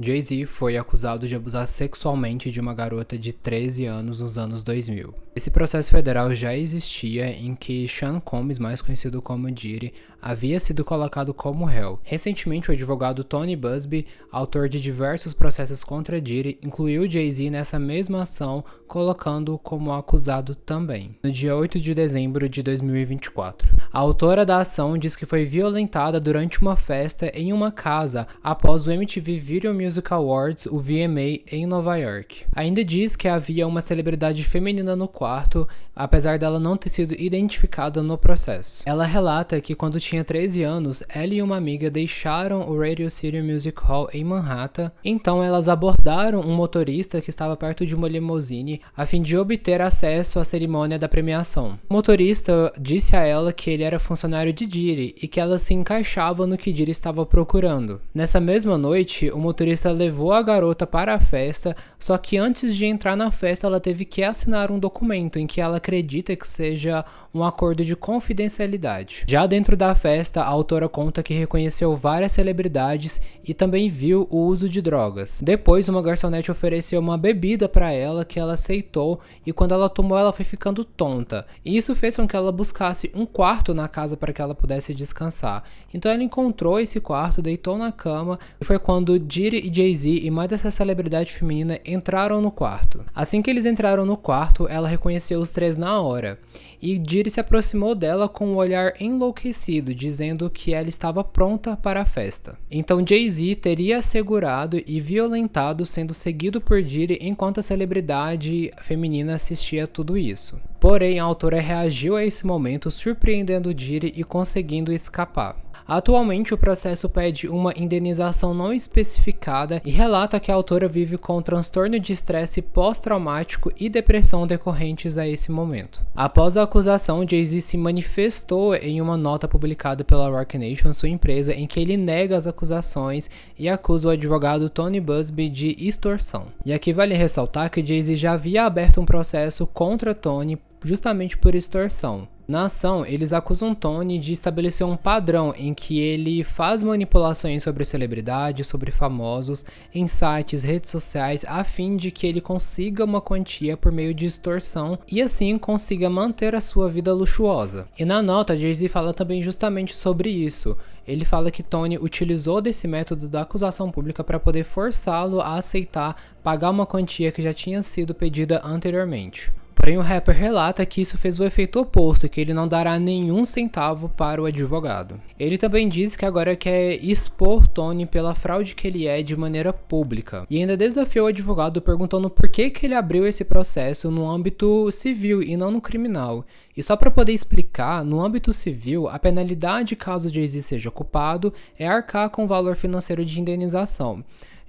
Jay-Z foi acusado de abusar sexualmente de uma garota de 13 anos nos anos 2000. Esse processo federal já existia em que Sean Combs, mais conhecido como Diddy, havia sido colocado como réu. Recentemente, o advogado Tony Buzbee, autor de diversos processos contra Diddy, incluiu Jay-Z nessa mesma ação, colocando-o como acusado também, no dia 8 de dezembro de 2024. A autora da ação diz que foi violentada durante uma festa em uma casa após o MTV Video Music Awards, o VMA, em Nova York. Ainda diz que havia uma celebridade feminina no quarto, apesar dela não ter sido identificada no processo. Ela relata que quando tinha 13 anos, ela e uma amiga deixaram o Radio City Music Hall em Manhattan, então elas abordaram um motorista que estava perto de uma limusine a fim de obter acesso à cerimônia da premiação. O motorista disse a ela que ele era funcionário de Diddy e que ela se encaixava no que Diddy estava procurando. Nessa mesma noite, o motorista levou a garota para a festa, só que antes de entrar na festa ela teve que assinar um documento em que ela acredita que seja um acordo de confidencialidade. Já dentro da festa, a autora conta que reconheceu várias celebridades e também viu o uso de drogas. Depois, uma garçonete ofereceu uma bebida para ela que ela aceitou e quando ela tomou ela foi ficando tonta. E isso fez com que ela buscasse um quarto na casa para que ela pudesse descansar. Então ela encontrou esse quarto, deitou na cama e foi quando Diddy e Jay-Z e mais dessa celebridade feminina entraram no quarto. Assim que eles entraram no quarto, ela reconheceu os três na hora. E Diddy se aproximou dela com um olhar enlouquecido, dizendo que ela estava pronta para a festa. Então Jay-Z teria assegurado e violentado, sendo seguido por Diddy enquanto a celebridade feminina assistia a tudo isso. Porém, a autora reagiu a esse momento, surpreendendo Diddy e conseguindo escapar. Atualmente, o processo pede uma indenização não especificada e relata que a autora vive com transtorno de estresse pós-traumático e depressão decorrentes a esse momento. Após a acusação, Jay-Z se manifestou em uma nota publicada pela Roc Nation, sua empresa, em que ele nega as acusações e acusa o advogado Tony Buzbee de extorsão. E aqui vale ressaltar que Jay-Z já havia aberto um processo contra Tony justamente por extorsão. Na ação, eles acusam Tony de estabelecer um padrão em que ele faz manipulações sobre celebridades, sobre famosos, em sites, redes sociais, a fim de que ele consiga uma quantia por meio de extorsão e assim consiga manter a sua vida luxuosa. E na nota, Jay-Z fala também justamente sobre isso. Ele fala que Tony utilizou desse método da acusação pública para poder forçá-lo a aceitar pagar uma quantia que já tinha sido pedida anteriormente. Porém, o rapper relata que isso fez o efeito oposto, que ele não dará nenhum centavo para o advogado. Ele também diz que agora quer expor Tony pela fraude que ele é de maneira pública. E ainda desafiou o advogado perguntando por que ele abriu esse processo no âmbito civil e não no criminal. E só para poder explicar, no âmbito civil, a penalidade caso Jay-Z seja culpado é arcar com o valor financeiro de indenização.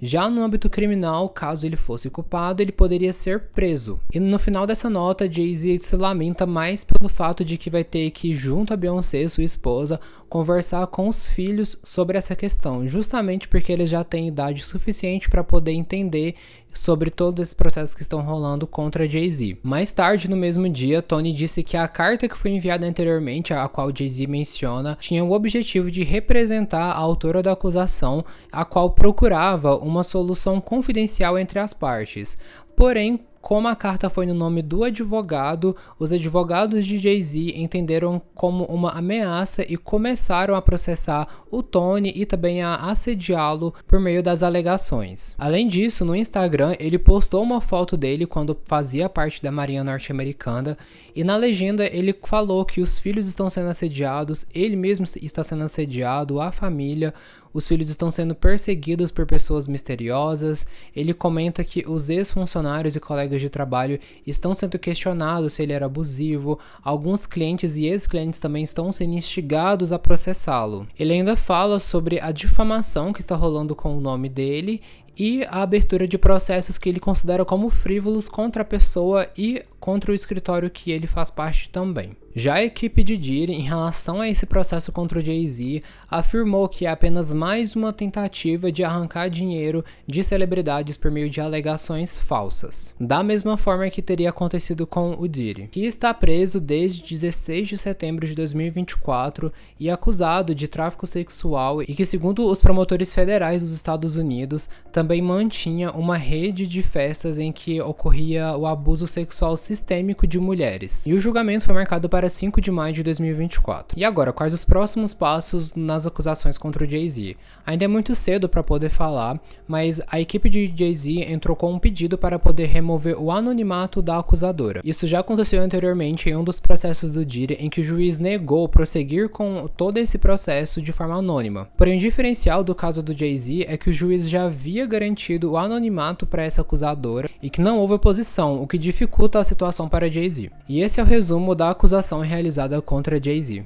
Já no âmbito criminal, caso ele fosse culpado, ele poderia ser preso. E no final dessa nota, Jay-Z se lamenta mais pelo fato de que vai ter que, junto a Beyoncé, sua esposa, conversar com os filhos sobre essa questão, justamente porque eles já têm idade suficiente para poder entender sobre todos esses processos que estão rolando contra Jay-Z. Mais tarde, no mesmo dia, Tony disse que a carta que foi enviada anteriormente, a qual Jay-Z menciona, tinha o objetivo de representar a autora da acusação, a qual procurava uma solução confidencial entre as partes. Porém, como a carta foi no nome do advogado, os advogados de Jay-Z entenderam como uma ameaça e começaram a processar o Tony e também a assediá-lo por meio das alegações. Além disso, no Instagram, ele postou uma foto dele quando fazia parte da Marinha Norte-Americana e na legenda ele falou que os filhos estão sendo assediados, ele mesmo está sendo assediado, a família, os filhos estão sendo perseguidos por pessoas misteriosas. Ele comenta que os ex-funcionários e colegas de trabalho estão sendo questionados se ele era abusivo. Alguns clientes e ex-clientes também estão sendo instigados a processá-lo. Ele ainda fala sobre a difamação que está rolando com o nome dele e a abertura de processos que ele considera como frívolos contra a pessoa e contra o escritório que ele faz parte também. Já a equipe de Diddy, em relação a esse processo contra o Jay-Z, afirmou que é apenas mais uma tentativa de arrancar dinheiro de celebridades por meio de alegações falsas. Da mesma forma que teria acontecido com o Diddy, que está preso desde 16 de setembro de 2024 e acusado de tráfico sexual e que, segundo os promotores federais dos Estados Unidos, também mantinha uma rede de festas em que ocorria o abuso sexual sistêmico de mulheres. E o julgamento foi marcado para 5 de maio de 2024. E agora, quais os próximos passos nas acusações contra o Jay-Z? Ainda é muito cedo para poder falar, mas a equipe de Jay-Z entrou com um pedido para poder remover o anonimato da acusadora. Isso já aconteceu anteriormente em um dos processos do Diddy, em que o juiz negou prosseguir com todo esse processo de forma anônima. Porém, o diferencial do caso do Jay-Z é que o juiz já havia garantido o anonimato para essa acusadora e que não houve oposição, o que dificulta a situação para Jay-Z. E esse é o resumo da acusação realizada contra Jay-Z.